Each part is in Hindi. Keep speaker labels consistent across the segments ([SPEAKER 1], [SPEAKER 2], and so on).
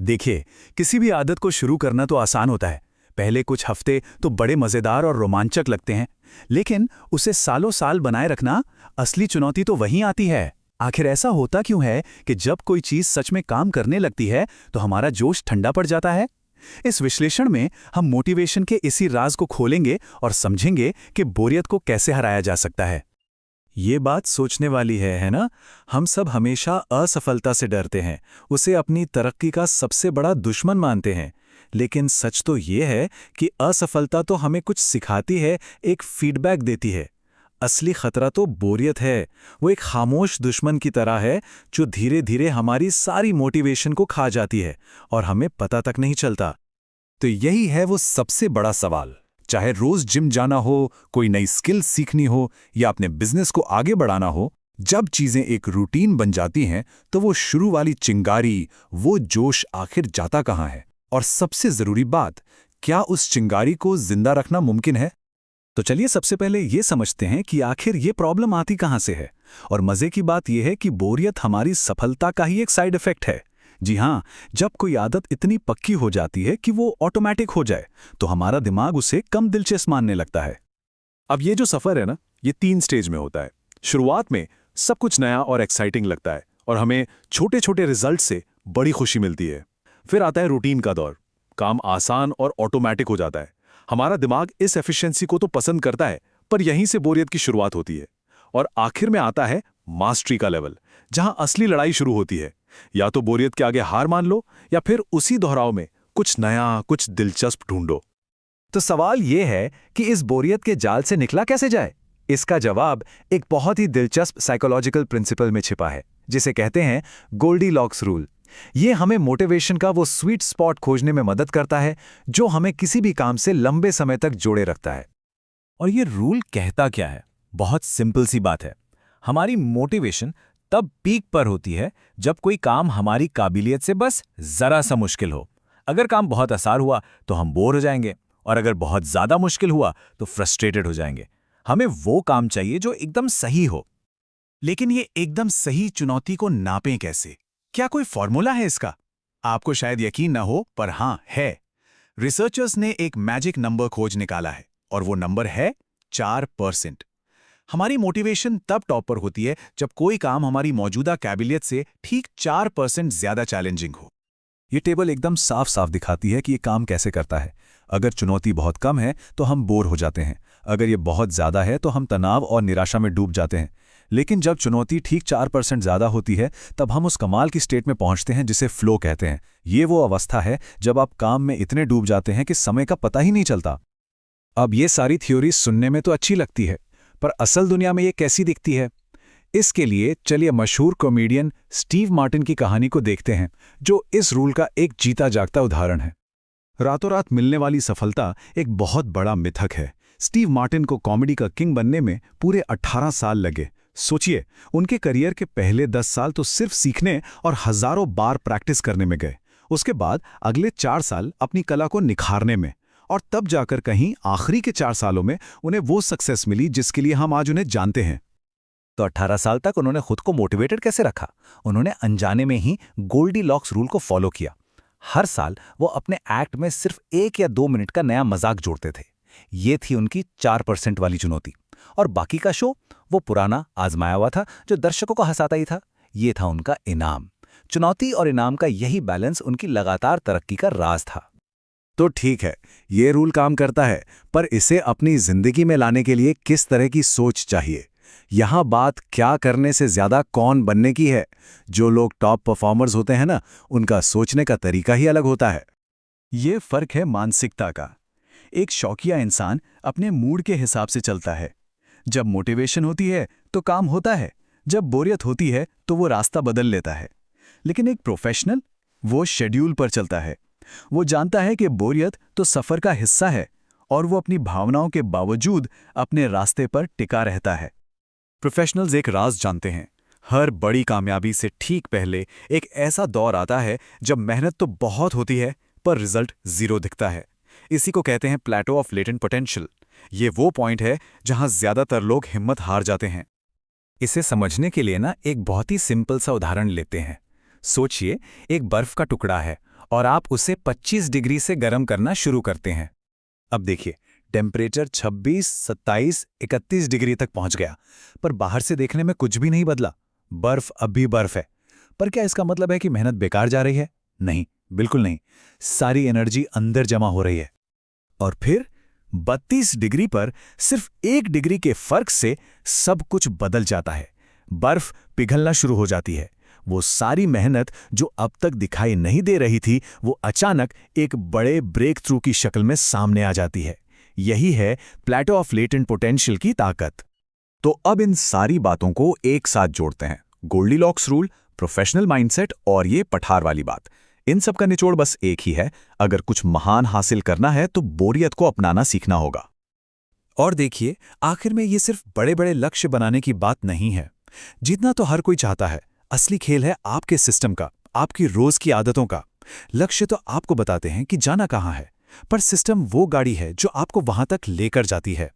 [SPEAKER 1] देखिए, किसी भी आदत को शुरू करना तो आसान होता है। पहले कुछ हफ्ते तो बड़े मज़ेदार और रोमांचक लगते हैं, लेकिन उसे सालों साल बनाए रखना, असली चुनौती तो वहीं आती है। आखिर ऐसा होता क्यों है कि जब कोई चीज़ सच में काम करने लगती है तो हमारा जोश ठंडा पड़ जाता है? इस विश्लेषण में हम मोटिवेशन के इसी राज को खोलेंगे और समझेंगे कि बोरियत को कैसे हराया जा सकता है।
[SPEAKER 2] ये बात सोचने वाली है ना? हम सब हमेशा असफलता से डरते हैं, उसे अपनी तरक्की का सबसे बड़ा दुश्मन मानते हैं। लेकिन सच तो ये है कि असफलता तो हमें कुछ सिखाती है, एक फीडबैक देती है। असली खतरा तो बोरियत है। वो एक खामोश दुश्मन की तरह है जो धीरे धीरे हमारी सारी मोटिवेशन को खा जाती है और हमें पता तक नहीं चलता।
[SPEAKER 3] तो यही है वो सबसे बड़ा सवाल। चाहे रोज जिम जाना हो, कोई नई स्किल सीखनी हो या अपने बिजनेस को आगे बढ़ाना हो, जब चीजें एक रूटीन बन जाती हैं तो वो शुरू वाली चिंगारी, वो जोश आखिर जाता कहाँ है? और सबसे जरूरी बात, क्या उस चिंगारी को जिंदा रखना मुमकिन है?
[SPEAKER 2] तो चलिए सबसे पहले ये समझते हैं कि आखिर ये प्रॉब्लम आती कहाँ से है। और मजे की बात यह है कि बोरियत हमारी सफलता का ही एक साइड इफेक्ट है। जी हाँ, जब कोई आदत इतनी पक्की हो जाती है कि वो ऑटोमेटिक हो जाए, तो हमारा दिमाग उसे कम दिलचस्प मानने लगता है।
[SPEAKER 4] अब ये जो सफर है ना, ये 3 स्टेज में होता है। शुरुआत में सब कुछ नया और एक्साइटिंग लगता है और हमें छोटे छोटे रिजल्ट से बड़ी खुशी मिलती है। फिर आता है रूटीन का दौर। काम आसान और ऑटोमेटिक हो जाता है। हमारा दिमाग इस एफिशिएंसी को तो पसंद करता है, पर यहीं से बोरियत की शुरुआत होती है। और आखिर में आता है मास्टरी का लेवल, जहां असली लड़ाई शुरू होती है। या तो बोरियत के आगे हार मान लो, या फिर उसी दोहराव में कुछ नया, कुछ दिलचस्प ढूंढो।
[SPEAKER 2] तो सवाल ये है कि इस बोरियत के जाल से निकला कैसे जाए? इसका जवाब एक बहुत ही दिलचस्प साइकोलॉजिकल प्रिंसिपल में छिपा है, जिसे कहते हैं गोल्डीलॉक्स रूल। ये हमें मोटिवेशन का वो स्वीट स्पॉट खोजने में मदद करता है जो हमें किसी भी काम से लंबे समय तक जोड़े रखता है।
[SPEAKER 3] और ये रूल कहता क्या है? बहुत सिंपल सी बात है। हमारी मोटिवेशन तब पीक पर होती है जब कोई काम हमारी काबिलियत से बस जरा सा मुश्किल हो। अगर काम बहुत आसान हुआ तो हम बोर हो जाएंगे, और अगर बहुत ज्यादा मुश्किल हुआ तो फ्रस्ट्रेटेड हो जाएंगे। हमें वो काम चाहिए जो एकदम सही हो।
[SPEAKER 1] लेकिन ये एकदम सही चुनौती को नापें कैसे? क्या कोई फॉर्मूला है इसका? आपको शायद यकीन न हो, पर हाँ है। रिसर्चर्स ने एक मैजिक नंबर खोज निकाला है, और वो नंबर है 4%। हमारी मोटिवेशन तब टॉप पर होती है जब कोई काम हमारी मौजूदा काबिलियत से ठीक 4% ज्यादा चैलेंजिंग हो।
[SPEAKER 2] ये टेबल एकदम साफ साफ दिखाती है कि ये काम कैसे करता है। अगर चुनौती बहुत कम है तो हम बोर हो जाते हैं, अगर ये बहुत ज़्यादा है तो हम तनाव और निराशा में डूब जाते हैं। लेकिन जब चुनौती ठीक 4% ज़्यादा होती है, तब हम उस कमाल की स्टेट में पहुंचते हैं जिसे फ्लो कहते हैं। ये वो अवस्था है जब आप काम में इतने डूब जाते हैं कि समय का पता ही नहीं चलता। अब ये सारी थ्योरी सुनने में तो अच्छी लगती है, पर असल दुनिया में ये कैसी दिखती है? इसके लिए चलिए मशहूर कॉमेडियन स्टीव मार्टिन की कहानी को देखते हैं, जो इस रूल का एक जीता जागता उदाहरण है।
[SPEAKER 1] रातों रात मिलने वाली सफलता एक बहुत बड़ा मिथक है। स्टीव मार्टिन को कॉमेडी का किंग बनने में पूरे 18 साल लगे। सोचिए, उनके करियर के पहले 10 साल तो सिर्फ सीखने और हजारों बार प्रैक्टिस करने में गए। उसके बाद अगले 4 साल अपनी कला को निखारने में, और तब जाकर कहीं आखिरी के 4 सालों में उन्हें वो सक्सेस मिली जिसके लिए हम आज उन्हें जानते हैं।
[SPEAKER 2] तो 18 साल तक उन्होंने खुद को मोटिवेटेड कैसे रखा? उन्होंने अनजाने में ही गोल्डीलॉक्स रूल को फॉलो किया। हर साल वो अपने एक्ट में सिर्फ 1 या 2 मिनट का नया मजाक जोड़ते थे। ये थी उनकी 4% वाली चुनौती। और बाकी का शो वो पुराना आजमाया हुआ था जो दर्शकों को हंसाता ही था। ये था उनका इनाम। चुनौती और इनाम का यही बैलेंस उनकी लगातार तरक्की का राज था।
[SPEAKER 3] तो ठीक है, ये रूल काम करता है, पर इसे अपनी जिंदगी में लाने के लिए किस तरह की सोच चाहिए? यहाँ बात क्या करने से ज्यादा कौन बनने की है। जो लोग टॉप परफॉर्मर्स होते हैं ना, उनका सोचने का तरीका ही अलग होता है।
[SPEAKER 1] ये फर्क है मानसिकता का। एक शौकिया इंसान अपने मूड के हिसाब से चलता है। जब मोटिवेशन होती है तो काम होता है, जब बोरियत होती है तो वो रास्ता बदल लेता है। लेकिन एक प्रोफेशनल, वो शेड्यूल पर चलता है। वो जानता है कि बोरियत तो सफर का हिस्सा है, और वो अपनी भावनाओं के बावजूद अपने रास्ते पर टिका रहता है।
[SPEAKER 4] प्रोफेशनल्स एक राज जानते हैं। हर बड़ी कामयाबी से ठीक पहले एक ऐसा दौर आता है जब मेहनत तो बहुत होती है, पर रिजल्ट जीरो दिखता है। इसी को कहते हैं प्लेटो ऑफ लेटेंट पोटेंशियल। ये वो पॉइंट है जहां ज्यादातर लोग हिम्मत हार जाते हैं।
[SPEAKER 2] इसे समझने के लिए ना एक बहुत ही सिंपल सा उदाहरण लेते हैं। सोचिए, एक बर्फ का टुकड़ा है
[SPEAKER 1] और आप उसे 25 डिग्री से गर्म करना शुरू करते हैं। अब देखिए, टेम्परेचर 26, 27, 31 डिग्री तक पहुंच गया, पर बाहर से देखने में कुछ भी नहीं बदला। बर्फ अब भी बर्फ है। पर क्या इसका मतलब है कि मेहनत बेकार जा रही है? नहीं, बिल्कुल नहीं। सारी एनर्जी अंदर जमा हो रही है।
[SPEAKER 2] और फिर 32 डिग्री पर सिर्फ 1 डिग्री के फर्क से सब कुछ बदल जाता है। बर्फ पिघलना शुरू हो जाती है। वो सारी मेहनत जो अब तक दिखाई नहीं दे रही थी, वो अचानक एक बड़े ब्रेक थ्रू की शक्ल में सामने आ जाती है। यही है प्लेटो ऑफ लेटेंट पोटेंशियल की ताकत। तो अब इन सारी बातों को एक साथ जोड़ते हैं, गोल्डीलॉक्स रूल, प्रोफेशनल माइंडसेट और ये पठार वाली बात। इन सब का निचोड़ बस एक ही है, अगर कुछ महान हासिल करना है तो बोरियत को अपनाना सीखना होगा।
[SPEAKER 1] और देखिए, आखिर में ये सिर्फ बड़े बड़े लक्ष्य बनाने की बात नहीं है। जीतना तो हर कोई चाहता है, असली खेल है आपके सिस्टम का, आपकी रोज की आदतों का। लक्ष्य तो आपको बताते हैं कि जाना कहाँ है, पर सिस्टम वो गाड़ी है जो आपको वहां तक लेकर जाती है।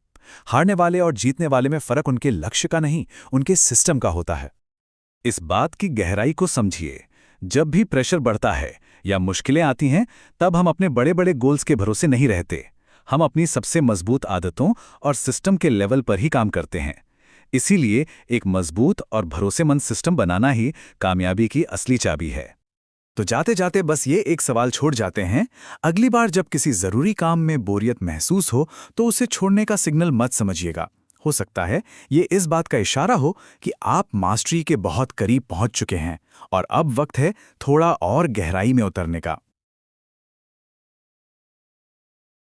[SPEAKER 1] हारने वाले और जीतने वाले में फर्क उनके लक्ष्य का नहीं, उनके सिस्टम का होता है।
[SPEAKER 2] इस बात की गहराई को समझिए। जब भी प्रेशर बढ़ता है या मुश्किलें आती हैं, तब हम अपने बड़े बड़े गोल्स के भरोसे नहीं रहते। हम अपनी सबसे मजबूत आदतों और सिस्टम के लेवल पर ही काम करते हैं। इसीलिए एक मजबूत और भरोसेमंद सिस्टम बनाना ही कामयाबी की असली चाबी है।
[SPEAKER 1] तो जाते जाते बस ये एक सवाल छोड़ जाते हैं, अगली बार जब किसी जरूरी काम में बोरियत महसूस हो तो उसे छोड़ने का सिग्नल मत समझिएगा। हो सकता है ये इस बात का इशारा हो कि आप मास्टरी के बहुत करीब पहुंच चुके हैं और अब वक्त है थोड़ा और गहराई में उतरने का।